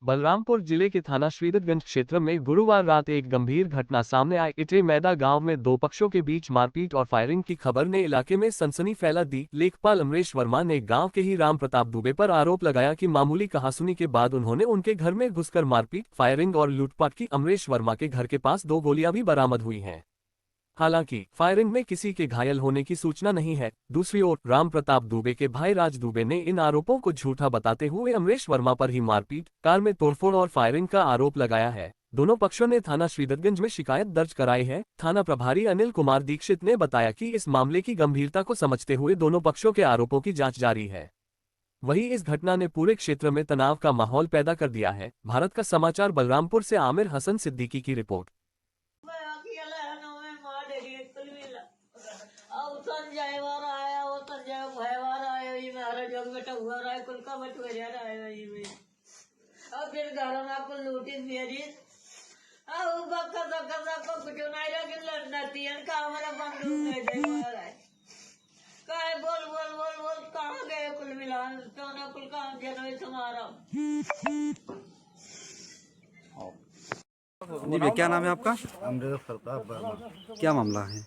बलरामपुर जिले के थाना श्रीधरगंज क्षेत्र में गुरुवार रात एक गंभीर घटना सामने आई। इटे मैदा गांव में दो पक्षों के बीच मारपीट और फायरिंग की खबर ने इलाके में सनसनी फैला दी। लेखपाल अमरेश वर्मा ने गांव के ही राम प्रताप दुबे पर आरोप लगाया कि मामूली कहासुनी के बाद उन्होंने उनके घर में घुसकर मारपीट, फायरिंग और लूटपाट की। अमरेश वर्मा के घर के पास 2 गोलियां भी बरामद हुई हैं। हालांकि फायरिंग में किसी के घायल होने की सूचना नहीं है। दूसरी ओर राम प्रताप दुबे के भाई राज दुबे ने इन आरोपों को झूठा बताते हुए अमरेश वर्मा पर ही मारपीट, कार में तोड़फोड़ और फायरिंग का आरोप लगाया है। दोनों पक्षों ने थाना श्रीधरगंज में शिकायत दर्ज कराई है। थाना प्रभारी अनिल कुमार दीक्षित ने बताया कि इस मामले की गंभीरता को समझते हुए दोनों पक्षों के आरोपों की जाँच जारी है। वहीं इस घटना ने पूरे क्षेत्र में तनाव का माहौल पैदा कर दिया है। भारत का समाचार बलरामपुर से आमिर हसन सिद्दीकी की रिपोर्ट। संजय वाला आया, वो संजय भय वाला आया, ये मेरा जग बेटा हुआ रहा है, कुल का बटुआ जा रहा है ये में। और फिर घर में कुल लूटी मेरी, अब बक्का बक्का को कुछ नहीं रखे लड़ना तीन का हमारा बंदूक नहीं दे रहा है। काय बोल बोल बोल बोल कहाँ गए कुल मिलान, तो ना कुल का जनवरी तुम्हारा। जी भैया, क्या नाम है आपका? अमरेश प्रताप वर्मा। क्या मामला है?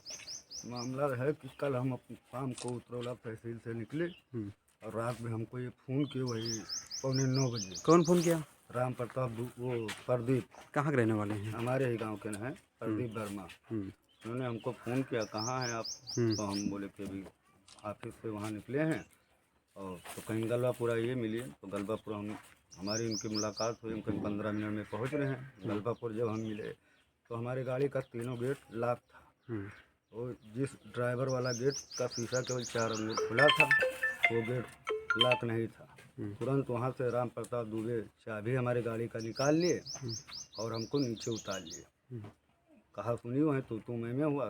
मामला है कि कल हम अपनी शाम को उतरौला तहसील से निकले और रात में हमको ये फ़ोन किए वही 8:45 बजे। कौन फ़ोन किया? राम प्रताप वो प्रदीप, कहाँ के रहने वाले हैं? हमारे ही गांव के हैं, प्रदीप वर्मा। उन्होंने हमको फ़ोन किया, कहाँ हैं आप? तो हम बोले कि अभी ऑफिस से वहाँ निकले हैं और तो कहीं गलबापुरा ये मिलिए। तो गलबापुरा हमारी उनकी मुलाकात हुई, हम कहीं 15 मिनट में पहुँच रहे हैं। गलबापुर जब हम मिले तो हमारी गाड़ी का तीनों गेट लॉक था। वो जिस ड्राइवर वाला गेट का शीशा केवल 4 अंगुल खुला था, वो गेट लॉक नहीं था। तुरंत वहाँ से राम प्रताप दुबे चाबी हमारी गाड़ी का निकाल लिए और हमको नीचे उतार लिए। कहा सुनी वहीं तू मैं हुआ।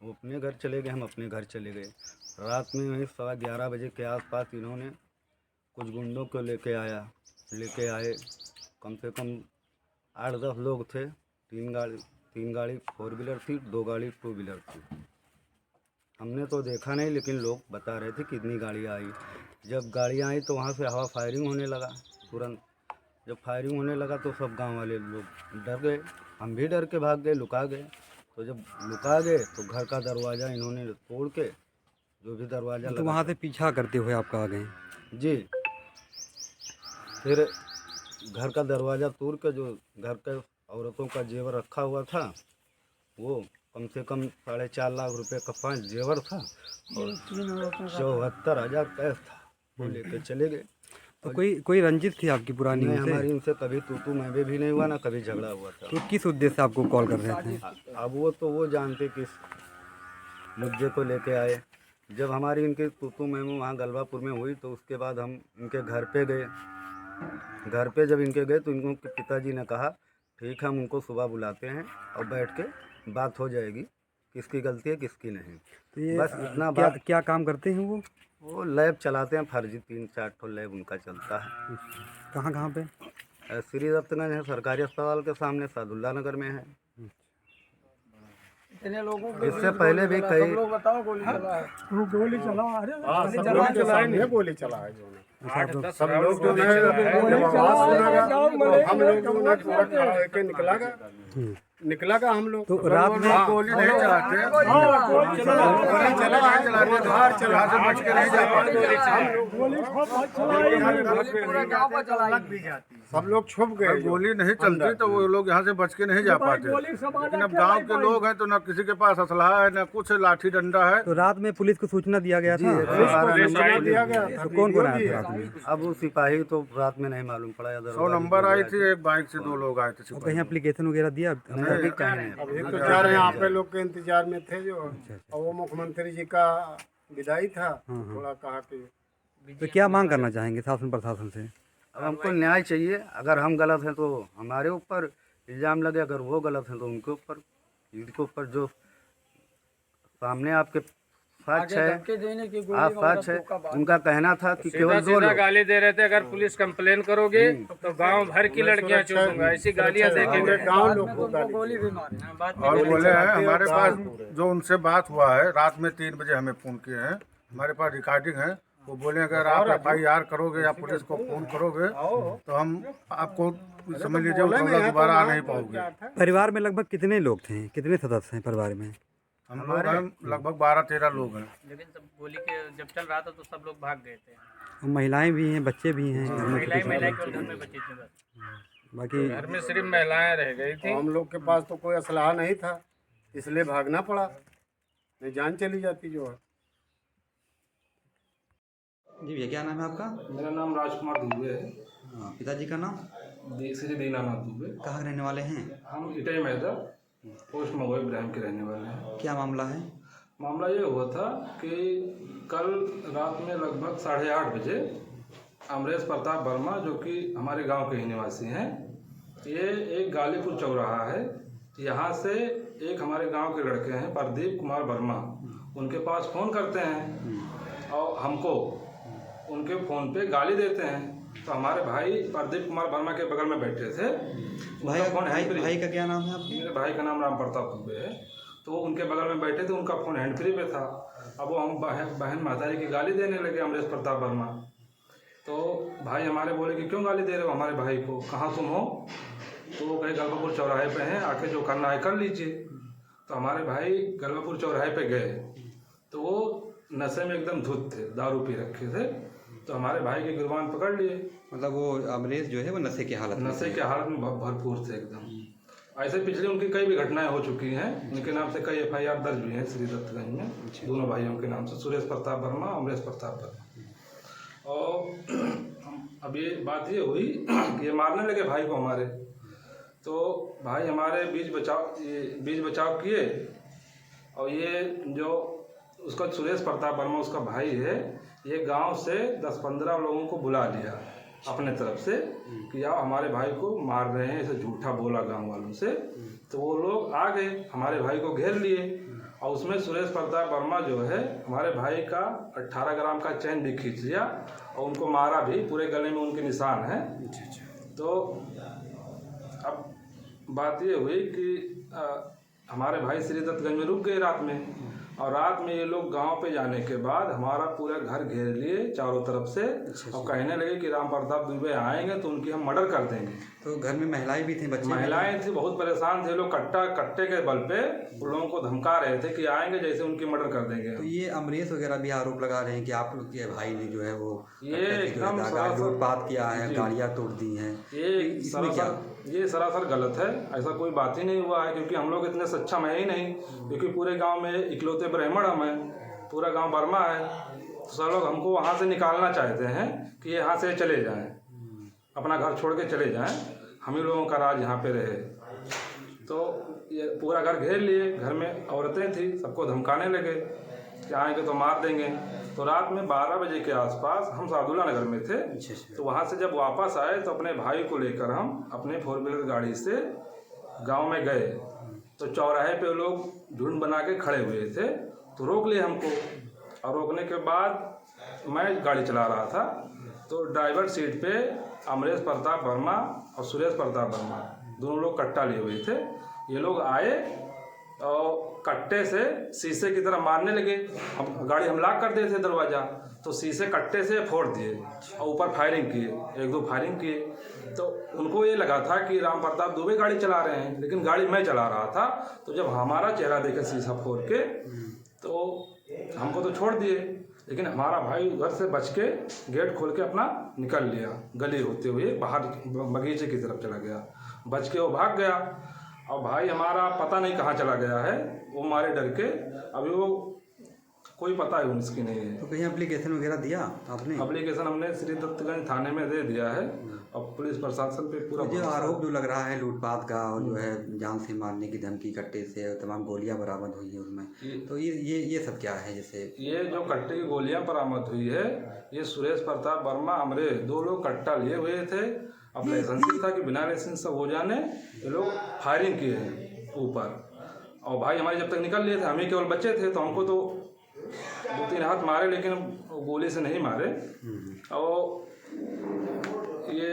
वो अपने घर चले गए, हम अपने घर चले गए। रात में वहीं 11:15 बजे के आसपास इन्होंने कुछ गुंडों को लेके आए। कम से कम 8-10 लोग थे। 3 गाड़ी 4 व्हीलर थी, 2 गाड़ी 2 व्हीलर थी। हमने तो देखा नहीं, लेकिन लोग बता रहे थे कितनी गाड़ियाँ आई। जब गाड़ियाँ आई तो वहाँ से हवा फायरिंग होने लगा। तुरंत जब फायरिंग होने लगा तो सब गांव वाले लोग डर गए, हम भी डर के भाग गए, लुका गए। तो जब लुका गए तो घर का दरवाज़ा इन्होंने तोड़ के, जो भी दरवाज़ा तो वहाँ से पीछा करते हुए आप कहाँ गए? जी, फिर घर का दरवाज़ा तोड़ के जो घर के औरतों का जेवर रखा हुआ था, वो कम से कम 4.5 लाख रुपए का 5 जेवर था और 74,000 कैश था। वो लेके चले गए। तो कोई रंजित थी आपकी पुरानी? नहीं, हमारी उनसे कभी तू मैं भी नहीं हुआ, ना कभी झगड़ा हुआ था। तो किस उद्देश्य से आपको कॉल कर रहे थे? अब वो जानते किस मुद्दे को लेके आए। जब हमारी इनकी तू मैं वहाँ गलबापुर में हुई तो उसके बाद हम इनके घर पे गए। घर पे जब इनके गए तो इनको पिताजी ने कहा ठीक है, हम उनको सुबह बुलाते हैं और बैठ के बात हो जाएगी, किसकी गलती है किसकी नहीं। तो ये बस इतना बात। क्या काम करते हैं वो लैब चलाते हैं, फर्जी 3-4 ठो लैब उनका चलता है। कहाँ पे? श्री दत्तगंज है, सरकारी अस्पताल के सामने, सादुल्ला नगर में है। इससे पहले भी कई गोली चला है। सब लोग जो है हम लोग जो है पूरा खड़ा होकर निकला का हम लोग। तो रात में गोली नहीं चलाते, गोली चलाते बाहर चला से बच के नहीं जा पाते। सब लोग छुप गए, गोली नहीं चलती तो वो लोग यहाँ से बच के नहीं जा पाते। लेकिन अब गांव के लोग हैं तो न किसी के पास असलहा है, न कुछ लाठी डंडा है। तो रात में पुलिस को सूचना दिया गया था? दिया गया था। तो कौन आया था रात में? अब वो सिपाही तो रात में नहीं मालूम पड़ा। 100 नंबर आई थी, एक बाइक से 2 लोग आए थे। कहीं एप्लीकेशन वगैरह दिया? अभी कहीं एक तो 4 यहाँ पे लोग के इंतजार में थे जो, और वो मुख्यमंत्री जी का विदाई था, थोड़ा कहा कि। तो क्या मांग करना चाहेंगे शासन प्रशासन से? अब हमको न्याय चाहिए। अगर हम गलत हैं तो हमारे ऊपर इल्ज़ाम लगे, अगर वो गलत हैं तो उनके ऊपर जो सामने आपके सच है, आप सच है। उनका कहना था कि केवल 2 लोग गाली दे रहे थे, अगर पुलिस कंप्लेन करोगे तो गांव भर की लड़कियां चूसूंगा, ऐसी गालियां देखेंगे। गाँव लोग को गोली भी मारी। और बोले हैं हमारे पास जो उनसे बात हुआ है, रात में 3 बजे हमें फ़ोन किए हैं, हमारे पास रिकॉर्डिंग है। वो बोले अगर आप FIR करोगे या पुलिस को फोन करोगे तो हम आपको समझ लीजिए उठौला दोबारा आ नहीं पाओगे। परिवार में लगभग कितने लोग थे, कितने सदस्य हैं परिवार में? हम लोग हैं लगभग 12-13 लोग हैं। लेकिन सब गोली के जब चल रहा था तो सब लोग भाग गए थे। और महिलाएं भी हैं, बच्चे भी हैं घर में महिलाएं केवल घर में बची थी बस। बाकी घर में सिर्फ महिलाएं रह गई थी। हम लोग के पास तो कोई असलहा नहीं था, इसलिए भागना पड़ा, नहीं जान चली जाती जो है। जी भैया, क्या नाम है आपका? मेरा नाम राजकुमार दुबे है। पिताजी का नाम? श्री दीनानाथ दुबे। कहाँ रहने वाले हैं? हम इटाई मैदा पोस्ट मगो इब्राहिम के रहने वाले हैं। क्या मामला है? मामला ये हुआ था कि कल रात में लगभग 8:30 बजे अमरेश प्रताप वर्मा, जो कि हमारे गांव के ही निवासी हैं, ये एक गालीपुर चौराहा है, यहाँ से एक हमारे गांव के लड़के हैं प्रदीप कुमार वर्मा, उनके पास फ़ोन करते हैं और हमको उनके फ़ोन पे गाली देते हैं। तो हमारे भाई प्रदीप कुमार वर्मा के बगल में बैठे थे। भाई का क्या नाम है आपके? मेरे भाई का नाम राम प्रताप दुबे है। तो वो उनके बगल में बैठे थे, उनका फ़ोन हैंड फ्री पे था। अब वो हम बहन माताजी की गाली देने लगे अमरेश प्रताप वर्मा। तो भाई हमारे बोले कि क्यों गाली दे रहे हो हमारे भाई को, कहाँ तुम हो? तो वो कहे गलबापुर चौराहे पे हैं, आके जो करना है कर लीजिए। तो हमारे भाई गलबापुर चौराहे पे गए तो वो नशे में एकदम धुत थे, दारू पी रखे थे। तो हमारे भाई की गिरबान पकड़ लिए। मतलब वो अमरेश जो है वो नशे की हालत में भरपूर थे एकदम। ऐसे पिछले उनकी कई भी घटनाएं हो चुकी हैं, उनके नाम से कई FIR दर्ज भी हैं श्री दत्तगंज में, दोनों भाइयों के नाम से, सुरेश प्रताप वर्मा, अमरेश प्रताप वर्मा। और अब ये बात ये हुई कि ये मारने लगे भाई को हमारे। तो भाई हमारे बीच बचाव किए और ये जो उसका सुरेश प्रताप वर्मा उसका भाई है, ये गांव से 10-15 लोगों को बुला लिया अपने तरफ से कि आओ हमारे भाई को मार रहे हैं, ऐसे झूठा बोला गांव वालों से। तो वो लोग आ गए, हमारे भाई को घेर लिए और उसमें सुरेश प्रताप वर्मा जो है हमारे भाई का 18 ग्राम का चैन भी खींच लिया और उनको मारा भी, पूरे गले में उनके निशान हैं। तो अब बात ये हुई कि हमारे भाई श्री दत्तगंज में रुक गए रात में, और रात में ये लोग गांव पे जाने के बाद हमारा पूरा घर घेर लिए चारों तरफ से और कहने लगे कि राम प्रताप दुबे आएंगे तो उनकी हम मर्डर कर देंगे। तो घर में महिलाएं भी थी, बच्चे? महिलाएं थी, बहुत परेशान थे लोग, कट्टे के बल पे उन लोगों को धमका रहे थे कि आएंगे जैसे उनकी मर्डर कर देंगे। तो ये अमरेश वगैरह भी आरोप लगा रहे हैं कि आप लोग के भाई ने जो है वो ये एकदम लूटपाट किया है, गाड़ियाँ तोड़ दी हैं। ये सरासर गलत है, ऐसा कोई बात ही नहीं हुआ है, क्योंकि हम लोग इतने सक्षम है ही नहीं, क्योंकि पूरे गांव में इकलौते ब्राह्मण हम हैं, पूरा गांव वर्मा है। तो सब लोग हमको वहां से निकालना चाहते हैं कि यहाँ से चले जाएं, अपना घर छोड़ के चले जाएं, हम ही लोगों का राज यहाँ पे रहे। तो ये पूरा घर घेर लिए, घर में औरतें थी, सबको धमकाने लगे कि आएंगे तो मार देंगे। तो रात में 12 बजे के आसपास हम सादुल्ला नगर में थे। तो वहाँ से जब वापस आए तो अपने भाई को लेकर हम अपने 4 व्हीलर गाड़ी से गांव में गए। तो चौराहे पे लोग झुंड बना के खड़े हुए थे, तो रोक लिए हमको, और रोकने के बाद मैं गाड़ी चला रहा था। तो ड्राइवर सीट पे अमरेश प्रताप वर्मा और सुरेश प्रताप वर्मा दोनों लोग कट्टा लिए हुए थे। ये लोग आए और कट्टे से शीशे की तरह मारने लगे। हम गाड़ी हम लॉक कर दिए थे दरवाज़ा, तो शीशे कट्टे से फोड़ दिए और ऊपर फायरिंग किए, 1-2 फायरिंग किए। तो उनको ये लगा था कि राम प्रताप दुबे गाड़ी चला रहे हैं, लेकिन गाड़ी मैं चला रहा था। तो जब हमारा चेहरा देखे शीशा फोड़ के, तो हमको तो छोड़ दिए, लेकिन हमारा भाई उधर से बच के गेट खोल के अपना निकल लिया, गली होते हुए बाहर बगीचे की तरफ चला गया, बच के वो भाग गया। और भाई हमारा पता नहीं कहाँ चला गया है, वो हमारे डर के अभी वो कोई पता है उसकी नहीं है। तो कहीं एप्लीकेशन वगैरह दिया आपने? एप्लीकेशन हमने श्री दत्तगंज थाने में दे दिया है और पुलिस प्रशासन पे पूरा जो आरोप जो लग रहा है लूटपाट का और जो है जान से मारने की धमकी, कट्टे से तमाम गोलियां बरामद हुई है उसमें, तो ये सब क्या है? जैसे ये जो कट्टे की गोलियां बरामद हुई है, ये सुरेश प्रताप वर्मा अमरेश 2 लोग कट्टा लिए हुए थे। अब लाइसेंस था कि बिना लाइसेंस सब हो जाने ये लोग फायरिंग किए हैं ऊपर। और भाई हमारे जब तक निकल लिए थे, हम ही केवल बच्चे थे, तो हमको तो 2-3 हाथ मारे, लेकिन गोली से नहीं मारे। और ये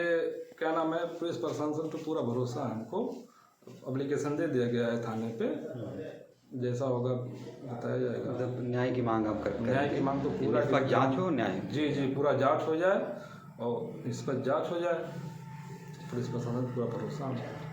क्या नाम है, पुलिस प्रशासन पे पूरा भरोसा है हमको। एप्लीकेशन दे दिया गया है थाने पे, जैसा होगा बताया जाएगा। मतलब न्याय की मांग आप करते हैं? न्याय की मांग तो पूरा इस पर जांच हो, न्याय। जी जी, पूरा जांच हो जाए और इस पर जांच हो जाए, पुलिस प्रशासन पूरा भरोसा है।